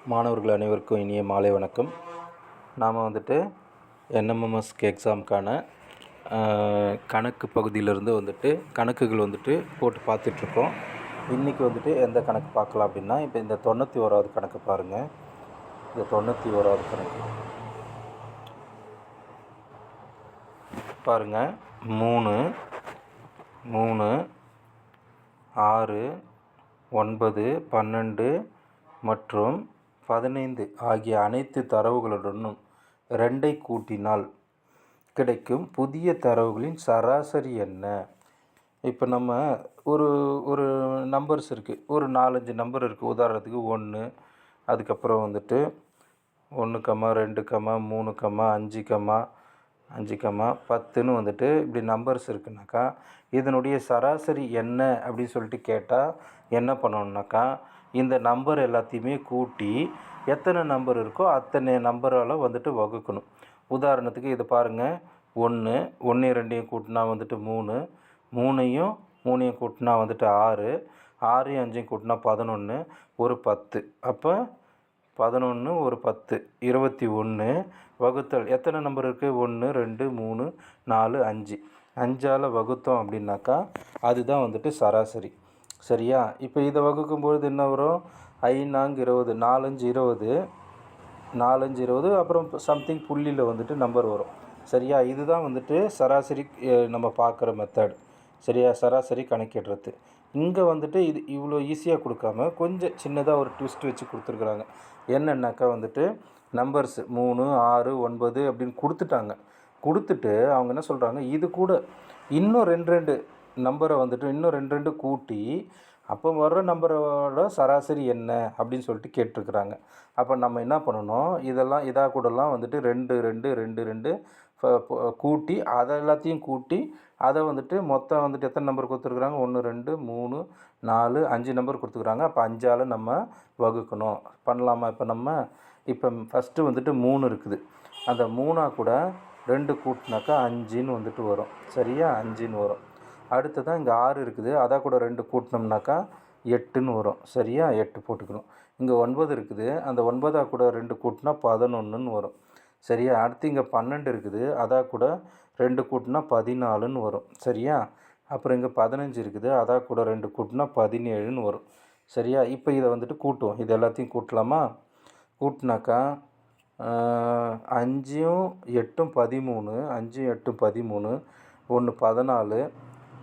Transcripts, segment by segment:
மாணவர்கள் அனைவருக்கும் இனிய மாலை வணக்கம். நாம் வந்துட்டு என்எம்எம்எஸ்க்கு எக்ஸாமுக்கான கணக்கு பகுதியிலிருந்து வந்துட்டு கணக்குகள் வந்துட்டு போட்டு பார்த்துட்ருக்கோம். இன்றைக்கி வந்துட்டு எந்த கணக்கு பார்க்கலாம் அப்படின்னா, இப்போ இந்த 91வது கணக்கு பாருங்கள். இந்த 91வது கணக்கு பாருங்கள். 3 3 6 9 12 மற்றும் 15 ஆகிய அனைத்து தரவுகளுடனும் 2ஐ கூட்டினால் கிடைக்கும் புதிய தரவுகளின் சராசரி என்ன? இப்போ நம்ம ஒரு ஒரு நம்பர்ஸ் இருக்குது, ஒரு 4-5 நம்பர் இருக்குது. உதாரணத்துக்கு 1, அதுக்கப்புறம் வந்துட்டு 1, 2, 3, 5, 10ன்னு வந்துட்டு இப்படி நம்பர்ஸ் இருக்குனாக்கா, இதனுடைய சராசரி என்ன அப்படின்னு சொல்லிட்டு கேட்டால் என்ன பண்ணணுன்னாக்கா, இந்த நம்பர் எல்லாத்தையுமே கூட்டி எத்தனை நம்பர் இருக்கோ அத்தனை நம்பரால் வந்துட்டு வகுக்கணும். உதாரணத்துக்கு இது பாருங்கள். 1 2 கூட்டினா வந்துட்டு 3, 3 கூட்டினா வந்துட்டு 6, 6 5 கூட்டினா 11, ஒரு 10. அப்போ 11 ஒரு 10 21 வகுத்தல் எத்தனை நம்பர் இருக்குது? 1 2 3 4 5. 5ஆல் வகுத்தோம் அப்படின்னாக்கா அதுதான் வந்துட்டு சராசரி. சரியா? இப்போ இதை வகுக்கும்பொழுது என்ன வரும்? 5 4 20, 4 5 20, அப்புறம் சம்திங் புள்ளியில் வந்துட்டு நம்பர் வரும். சரியா? இதுதான் வந்துட்டு சராசரி நம்ம பார்க்குற மெத்தட். சரியா? சராசரி கணக்கிடுறது. இங்கே வந்துட்டு இது இவ்வளோ ஈஸியாக கொடுக்காம கொஞ்சம் சின்னதாக ஒரு ட்விஸ்ட் வச்சு கொடுத்துருக்குறாங்க. என்னென்னாக்கா வந்துட்டு நம்பர்ஸ் 3 6 9 அப்படின்னு கொடுத்துட்டு அவங்க என்ன சொல்கிறாங்க, இது கூட இன்னும் 2 நம்பரை வந்துட்டு இன்னும் 2 கூட்டி அப்போ வர்ற நம்பரோட சராசரி என்ன அப்படின்னு சொல்லிட்டு கேட்டிருக்கிறாங்க. அப்போ நம்ம என்ன பண்ணணும், இதாக கூடலாம் வந்துட்டு 2 கூட்டி அதை எல்லாத்தையும் கூட்டி அதை வந்துட்டு மொத்தம் வந்துட்டு எத்தனை நம்பர் கொடுத்துருக்குறாங்க? 1 2 3 4 5 நம்பர் கொடுத்துருக்குறாங்க. அப்போ 5ஆல் நம்ம வகுக்கணும். பண்ணலாமா? இப்போ ஃபஸ்ட்டு வந்துட்டு 3 இருக்குது. அந்த 3 கூட 2 கூட்டினாக்கா 5ன்னு வந்துட்டு வரும். சரியா? 5ன்னு வரும். அடுத்ததான் இங்கே 6 இருக்குது. அதான் கூட 2 கூட்டினோம்னாக்கா 8ன்னு வரும். சரியா? 8 போட்டுக்கணும். இங்கே 9 இருக்குது. அந்த 9 கூட 2 கூட்டினா 11ன்னு வரும். சரியா? அடுத்து இங்கே 12 இருக்குது. அதான் கூட 2 கூட்டினா 14ன்னு வரும். சரியா? அப்புறம் இங்கே 15 இருக்குது. அதான் கூட 2 கூட்டினா 17ன்னு வரும். சரியா? இப்போ இதை வந்துட்டு கூட்டுவோம். இது எல்லாத்தையும் கூட்டலாமா? கூட்டினாக்கா 5ம் 8ம் 13, 5ம் 8ம் 13, 1 14,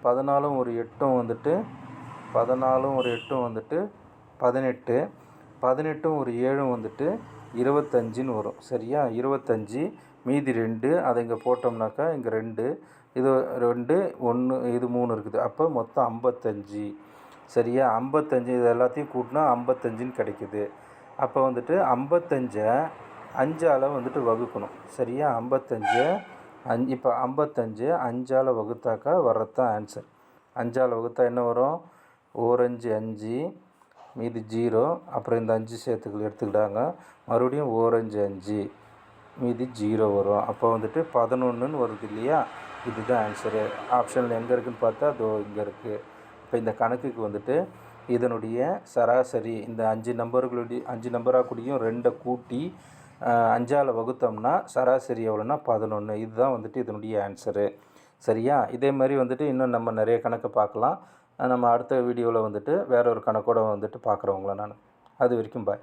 14ம் ஒரு 8ம் வந்துட்டு 14ம் ஒரு 8ம் வந்துட்டு 18, 18ம் ஒரு 7ம் வந்துட்டு 25ன்னு வரும். சரியா? 25 மீதி 2 அதை இங்கே போட்டோம்னாக்கா இங்கே 2, இது 2 1 இது 3 இருக்குது. அப்போ மொத்தம் 55. சரியா? 55 இது எல்லாத்தையும் கூட்டினா 55ன்னு கிடைக்குது. அப்போ வந்துட்டு 55ஐ 5ஆல் வந்துட்டு வகுக்கணும். சரியா? 55 இப்போ 55 5ஆல் வகுத்தாக்கா வர்றதுதான் ஆன்சர். 5ஆல் வகுத்தா என்ன வரும்? 1 5 5 மீதி 0, அப்புறம் இந்த 5 சேர்த்துக்கள் எடுத்துக்கிட்டாங்க. மறுபடியும் 1 5 5 மீதி 0 வரும். அப்போ வந்துட்டு 11ன்னு வருது இல்லையா? இதுதான் ஆன்சரு. ஆப்ஷனில் எங்கே இருக்குதுன்னு பார்த்தா அதோ இங்கே இருக்குது. இப்போ இந்த கணக்குக்கு வந்துட்டு இதனுடைய சராசரி இந்த 5 நம்பராக கூடியும் 2 கூட்டி 5ஆல் வகுத்தோம்னா சராசரி எவ்வளோன்னா 11. இதுதான் வந்துட்டு இதனுடைய ஆன்சரு. சரியா? இதே மாதிரி வந்துட்டு இன்னும் நம்ம நிறைய கணக்கு பார்க்கலாம். நம்ம அடுத்த வீடியோவில் வந்துட்டு வேற ஒரு கணக்கோடு வந்துட்டு பார்க்குறவங்கள நான். அது வரைக்கும் பாய்.